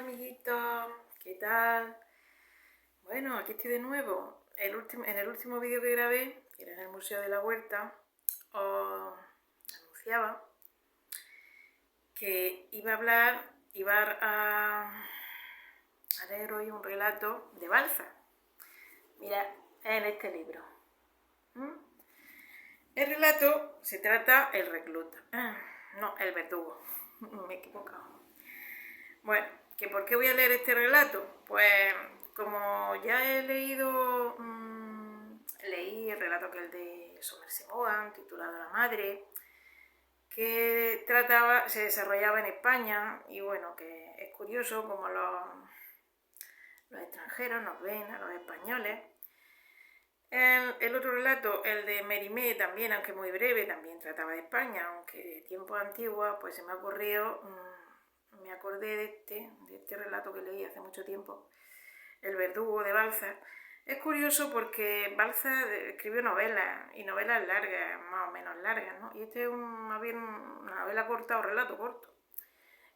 amiguitos, ¿qué tal? Bueno, aquí estoy de nuevo. En el último vídeo que grabé, que era en el Museo de la Huerta, os anunciaba que iba a leer hoy un relato de Balzac. Mirad, en este libro. El relato se trata el recluta. No, el verdugo. Me he equivocado. Bueno, ¿que por qué voy a leer este relato? Pues como ya he leído, leí el relato que el de Somerset Maugham, titulado La Madre, que se desarrollaba en España, y bueno, que es curioso como los extranjeros nos ven a los españoles. El otro relato, el de Mérimée, también, aunque muy breve, también trataba de España, aunque de tiempos antiguos, pues se me ha ocurrido, me acordé de este relato que leí hace mucho tiempo, El verdugo de Balzac. Es curioso porque Balzac escribió novelas, y novelas largas, más o menos largas, ¿no? Y este es más bien una novela corta o relato corto,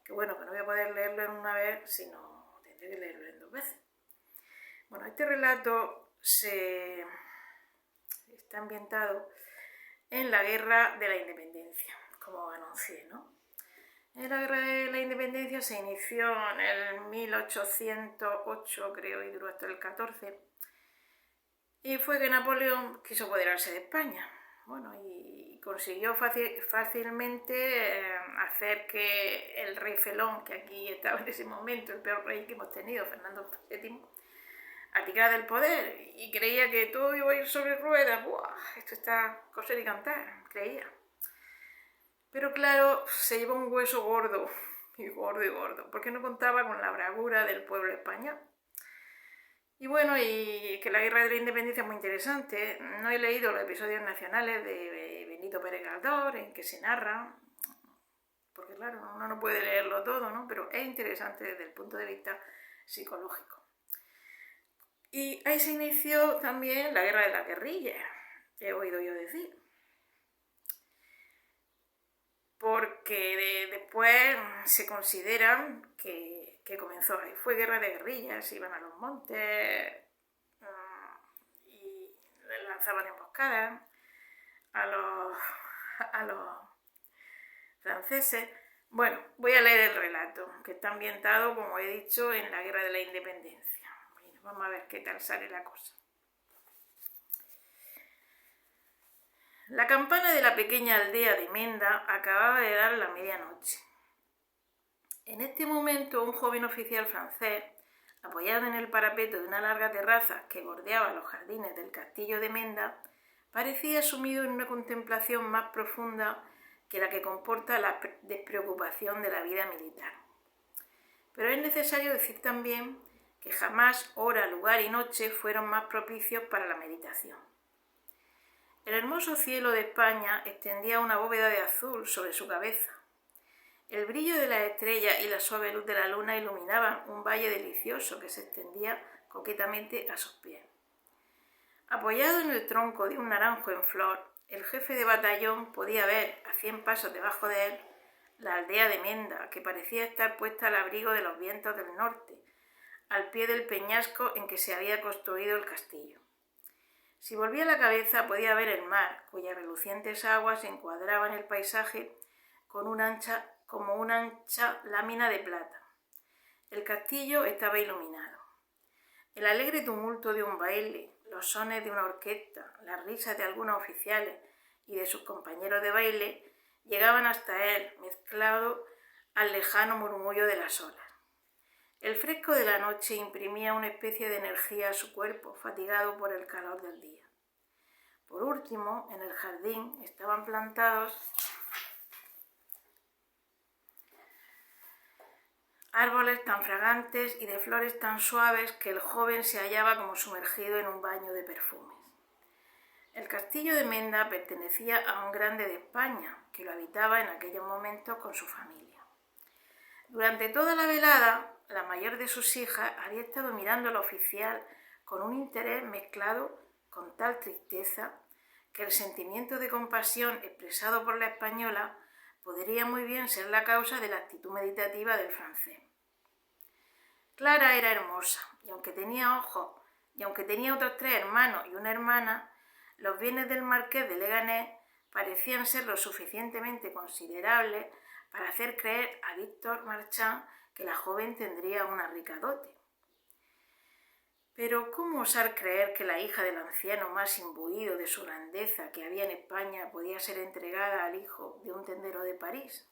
que bueno, que no voy a poder leerlo en una vez, sino tendré que leerlo en 2 veces. Bueno, este relato está ambientado en la Guerra de la Independencia, como anuncié, ¿no? La Guerra de la Independencia se inició en el 1808, creo, y duró hasta el 14. Y fue que Napoleón quiso apoderarse de España. Bueno, y consiguió fácilmente hacer que el rey Felón, que aquí estaba en ese momento, el peor rey que hemos tenido, Fernando VII, abdicara del poder y creía que todo iba a ir sobre ruedas. ¡Buah! Esto está coser y cantar, creía. Pero claro, se llevó un hueso gordo, y gordo, porque no contaba con la bravura del pueblo español. Y bueno, y que la Guerra de la Independencia es muy interesante. No he leído los episodios nacionales de Benito Pérez Galdós, en que se narra, porque claro, uno no puede leerlo todo, ¿no? Pero es interesante desde el punto de vista psicológico. Y ahí se inició también la Guerra de las Guerrillas, he oído yo decir. Porque después se considera que comenzó ahí. Fue guerra de guerrillas, iban a los montes y lanzaban emboscadas a los franceses. Bueno, voy a leer el relato, que está ambientado, como he dicho, en la Guerra de la Independencia. Bueno, vamos a ver qué tal sale la cosa. La campana de la pequeña aldea de Menda acababa de dar la medianoche. En este momento, un joven oficial francés, apoyado en el parapeto de una larga terraza que bordeaba los jardines del castillo de Menda, parecía sumido en una contemplación más profunda que la que comporta la despreocupación de la vida militar. Pero es necesario decir también que jamás hora, lugar y noche fueron más propicios para la meditación. El hermoso cielo de España extendía una bóveda de azul sobre su cabeza. El brillo de las estrellas y la suave luz de la luna iluminaban un valle delicioso que se extendía coquetamente a sus pies. Apoyado en el tronco de un naranjo en flor, el jefe de batallón podía ver, a 100 pasos debajo de él, la aldea de Menda, que parecía estar puesta al abrigo de los vientos del norte, al pie del peñasco en que se había construido el castillo. Si volvía la cabeza podía ver el mar, cuyas relucientes aguas se encuadraban en el paisaje como una ancha lámina de plata. El castillo estaba iluminado. El alegre tumulto de un baile, los sones de una orquesta, las risas de algunos oficiales y de sus compañeros de baile llegaban hasta él, mezclado al lejano murmullo de las olas. El fresco de la noche imprimía una especie de energía a su cuerpo, fatigado por el calor del día. Por último, en el jardín estaban plantados árboles tan fragantes y de flores tan suaves que el joven se hallaba como sumergido en un baño de perfumes. El castillo de Menda pertenecía a un grande de España, que lo habitaba en aquellos momentos con su familia. Durante toda la velada, la mayor de sus hijas había estado mirando al oficial con un interés mezclado con tal tristeza que el sentimiento de compasión expresado por la española podría muy bien ser la causa de la actitud meditativa del francés. Clara era hermosa, y aunque tenía ojos, y aunque tenía otros 3 hermanos y una hermana, los bienes del marqués de Leganés parecían ser lo suficientemente considerables para hacer creer a Víctor Marchand que la joven tendría una rica dote. Pero ¿cómo osar creer que la hija del anciano más imbuido de su grandeza que había en España podía ser entregada al hijo de un tendero de París?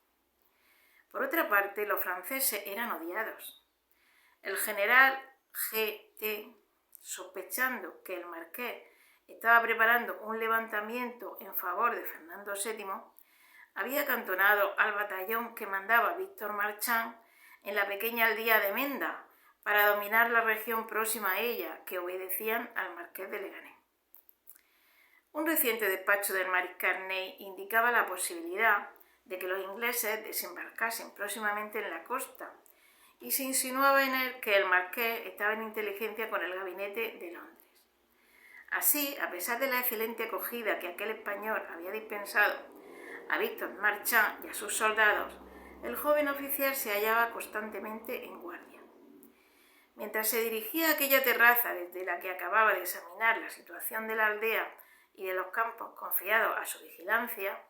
Por otra parte, los franceses eran odiados. El general G.T., sospechando que el marqués estaba preparando un levantamiento en favor de Fernando VII, había acantonado al batallón que mandaba Víctor Marchand en la pequeña aldea de Menda para dominar la región próxima a ella, que obedecían al marqués de Leganés. Un reciente despacho del mariscal Ney indicaba la posibilidad de que los ingleses desembarcasen próximamente en la costa, y se insinuaba en él que el marqués estaba en inteligencia con el gabinete de Londres. Así, a pesar de la excelente acogida que aquel español había dispensado a Víctor Marchand y a sus soldados, el joven oficial se hallaba constantemente en guardia. Mientras se dirigía a aquella terraza desde la que acababa de examinar la situación de la aldea y de los campos confiados a su vigilancia,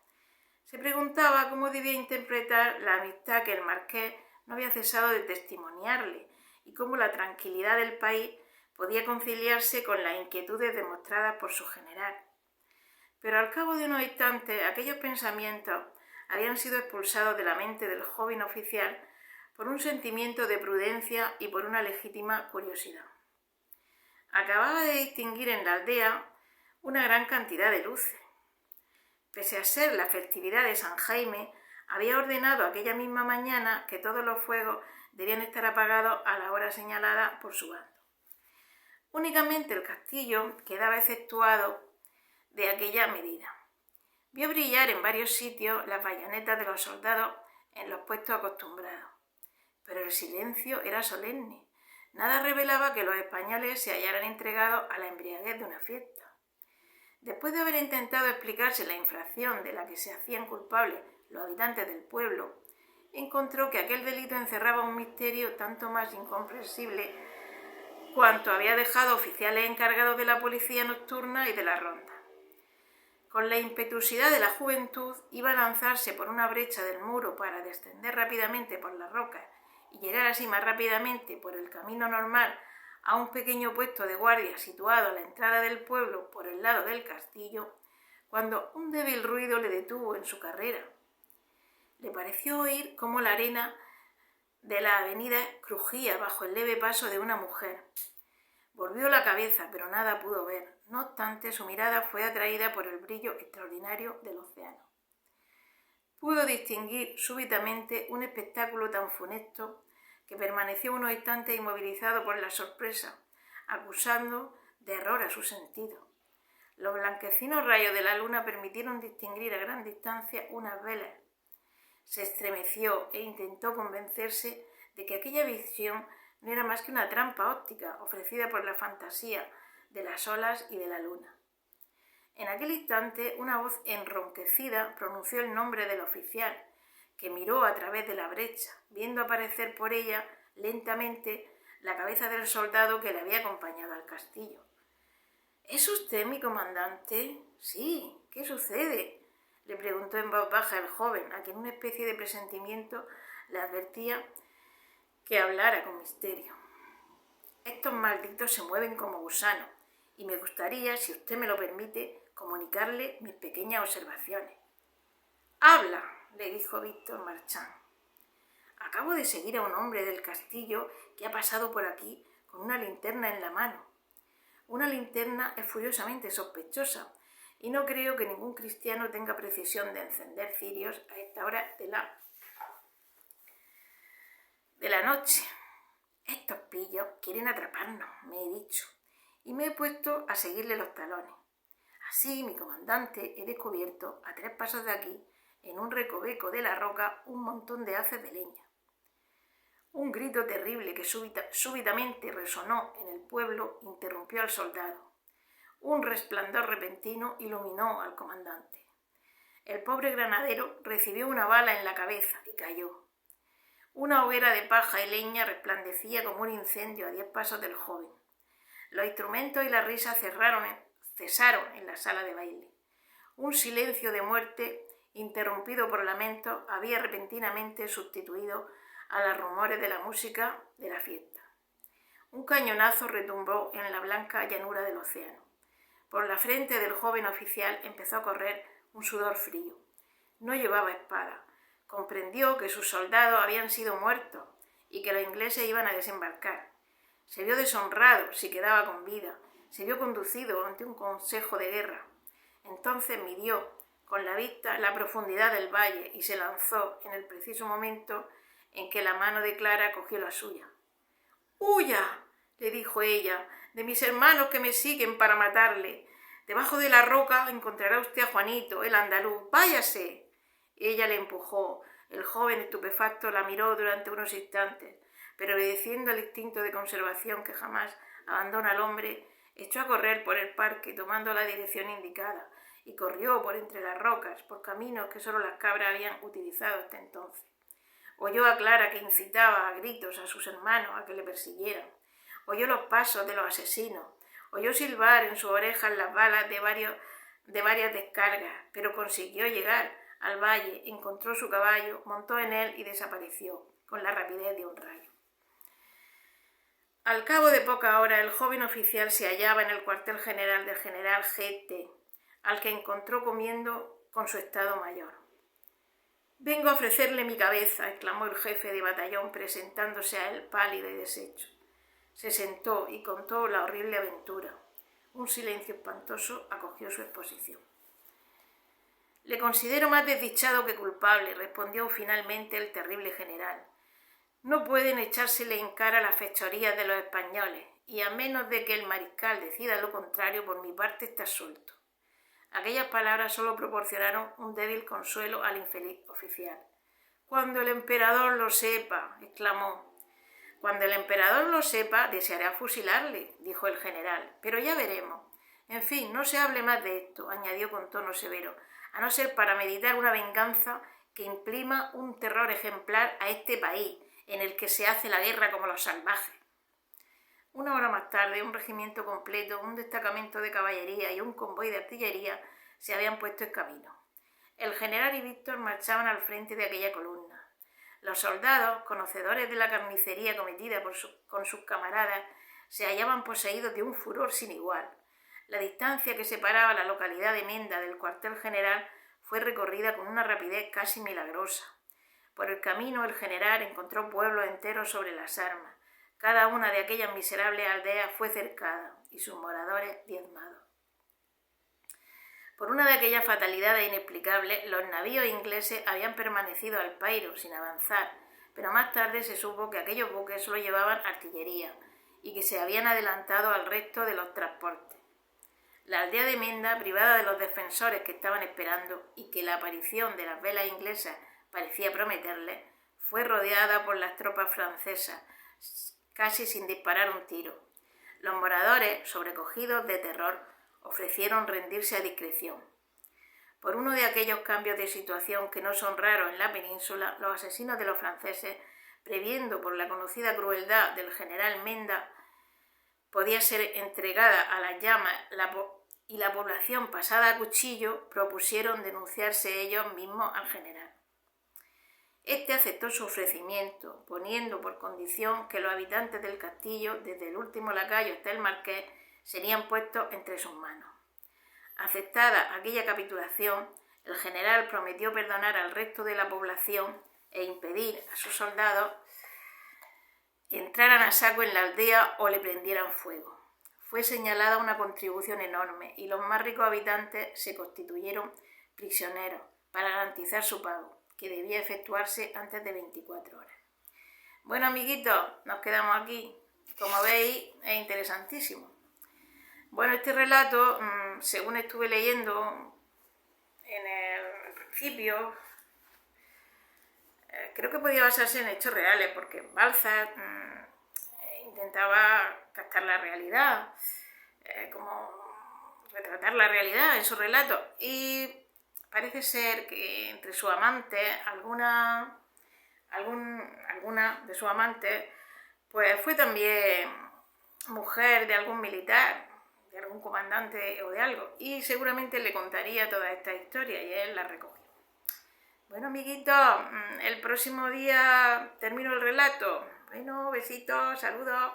se preguntaba cómo debía interpretar la amistad que el marqués no había cesado de testimoniarle y cómo la tranquilidad del país podía conciliarse con las inquietudes demostradas por su general. Pero al cabo de unos instantes aquellos pensamientos habían sido expulsados de la mente del joven oficial por un sentimiento de prudencia y por una legítima curiosidad. Acababa de distinguir en la aldea una gran cantidad de luces. Pese a ser la festividad de San Jaime, había ordenado aquella misma mañana que todos los fuegos debían estar apagados a la hora señalada por su bando. Únicamente el castillo quedaba exceptuado de aquella medida. Vio brillar en varios sitios las bayonetas de los soldados en los puestos acostumbrados, pero el silencio era solemne. Nada revelaba que los españoles se hallaran entregados a la embriaguez de una fiesta. Después de haber intentado explicarse la infracción de la que se hacían culpables los habitantes del pueblo, encontró que aquel delito encerraba un misterio tanto más incomprensible cuanto había dejado oficiales encargados de la policía nocturna y de la ronda. Con la impetuosidad de la juventud iba a lanzarse por una brecha del muro para descender rápidamente por las rocas y llegar así más rápidamente por el camino normal a un pequeño puesto de guardia situado a la entrada del pueblo por el lado del castillo, cuando un débil ruido le detuvo en su carrera. Le pareció oír cómo la arena de la avenida crujía bajo el leve paso de una mujer. Volvió la cabeza, pero nada pudo ver. No obstante, su mirada fue atraída por el brillo extraordinario del océano. Pudo distinguir súbitamente un espectáculo tan funesto que permaneció unos instantes inmovilizado por la sorpresa, acusando de error a su sentido. Los blanquecinos rayos de la luna permitieron distinguir a gran distancia unas velas. Se estremeció e intentó convencerse de que aquella visión no era más que una trampa óptica ofrecida por la fantasía de las olas y de la luna. En aquel instante una voz enronquecida pronunció el nombre del oficial, que miró a través de la brecha, viendo aparecer por ella lentamente la cabeza del soldado que le había acompañado al castillo. ¿Es usted mi comandante? Sí, ¿qué sucede?, le preguntó en voz baja el joven, a quien una especie de presentimiento le advertía que hablara con misterio. Estos malditos se mueven como gusanos, y me gustaría, si usted me lo permite, comunicarle mis pequeñas observaciones. «Habla», le dijo Víctor Marchand. «Acabo de seguir a un hombre del castillo que ha pasado por aquí con una linterna en la mano. Una linterna es furiosamente sospechosa, y no creo que ningún cristiano tenga precisión de encender cirios a esta hora de la noche. Estos pillos quieren atraparnos, me he dicho, y me he puesto a seguirle los talones. Así, mi comandante, he descubierto, a 3 pasos de aquí, en un recoveco de la roca, un montón de haces de leña». Un grito terrible que súbitamente resonó en el pueblo interrumpió al soldado. Un resplandor repentino iluminó al comandante. El pobre granadero recibió una bala en la cabeza y cayó. Una hoguera de paja y leña resplandecía como un incendio a 10 pasos del joven. Los instrumentos y las risas cesaron en la sala de baile. Un silencio de muerte, interrumpido por lamentos, había repentinamente sustituido a los rumores de la música de la fiesta. Un cañonazo retumbó en la blanca llanura del océano. Por la frente del joven oficial empezó a correr un sudor frío. No llevaba espada. Comprendió que sus soldados habían sido muertos y que los ingleses iban a desembarcar. Se vio deshonrado si quedaba con vida. Se vio conducido ante un consejo de guerra. Entonces midió con la vista la profundidad del valle y se lanzó en el preciso momento en que la mano de Clara cogió la suya. «¡Huya!», le dijo ella, «de mis hermanos que me siguen para matarle. Debajo de la roca encontrará usted a Juanito, el andaluz. ¡Váyase!». Ella le empujó. El joven estupefacto la miró durante unos instantes, pero obedeciendo al instinto de conservación que jamás abandona al hombre, echó a correr por el parque tomando la dirección indicada y corrió por entre las rocas, por caminos que solo las cabras habían utilizado hasta entonces. Oyó a Clara que incitaba a gritos a sus hermanos a que le persiguieran. Oyó los pasos de los asesinos. Oyó silbar en sus orejas las balas de varias descargas, pero consiguió llegar al valle, encontró su caballo, montó en él y desapareció con la rapidez de un rayo. Al cabo de pocas horas, el joven oficial se hallaba en el cuartel general del general G.T., al que encontró comiendo con su estado mayor. «Vengo a ofrecerle mi cabeza», exclamó el jefe de batallón, presentándose a él pálido y deshecho. Se sentó y contó la horrible aventura. Un silencio espantoso acogió su exposición. «Le considero más desdichado que culpable», respondió finalmente el terrible general. «No pueden echársele en cara las fechorías de los españoles, y a menos de que el mariscal decida lo contrario, por mi parte está suelto». Aquellas palabras solo proporcionaron un débil consuelo al infeliz oficial. «Cuando el emperador lo sepa», exclamó. «Cuando el emperador lo sepa, deseará fusilarle», dijo el general, «pero ya veremos. En fin, no se hable más de esto», añadió con tono severo, «a no ser para meditar una venganza que imprima un terror ejemplar a este país, en el que se hace la guerra como los salvajes». Una hora más tarde, un regimiento completo, un destacamento de caballería y un convoy de artillería se habían puesto en camino. El general y Víctor marchaban al frente de aquella columna. Los soldados, conocedores de la carnicería cometida con sus camaradas, se hallaban poseídos de un furor sin igual. La distancia que separaba la localidad de Menda del cuartel general fue recorrida con una rapidez casi milagrosa. Por el camino el general encontró pueblos enteros sobre las armas. Cada una de aquellas miserables aldeas fue cercada y sus moradores diezmados. Por una de aquellas fatalidades inexplicables, los navíos ingleses habían permanecido al pairo, sin avanzar, pero más tarde se supo que aquellos buques solo llevaban artillería y que se habían adelantado al resto de los transportes. La aldea de Menda, privada de los defensores que estaban esperando y que la aparición de las velas inglesas parecía prometerles, fue rodeada por las tropas francesas, casi sin disparar un tiro. Los moradores, sobrecogidos de terror, ofrecieron rendirse a discreción. Por uno de aquellos cambios de situación que no son raros en la península, los asesinos de los franceses, previendo por la conocida crueldad del general Menda, podía ser entregada a las llamas y la población pasada a cuchillo, propusieron denunciarse ellos mismos al general. Este aceptó su ofrecimiento, poniendo por condición que los habitantes del castillo, desde el último lacayo hasta el marqués, serían puestos entre sus manos. Aceptada aquella capitulación, el general prometió perdonar al resto de la población e impedir a sus soldados entraran a saco en la aldea o le prendieran fuego. Fue señalada una contribución enorme y los más ricos habitantes se constituyeron prisioneros para garantizar su pago, que debía efectuarse antes de 24 horas. Bueno, amiguitos, nos quedamos aquí. Como veis, es interesantísimo. Bueno, este relato, según estuve leyendo en el principio, creo que podía basarse en hechos reales, porque Balzac intentaba captar la realidad, como retratar la realidad en sus relatos, y parece ser que entre sus amantes alguna alguna de sus amantes, pues fue también mujer de algún militar, de algún comandante o de algo, y seguramente le contaría toda esta historia y él la recogió. Bueno, amiguitos, el próximo día termino el relato. Bueno, besitos, saludos.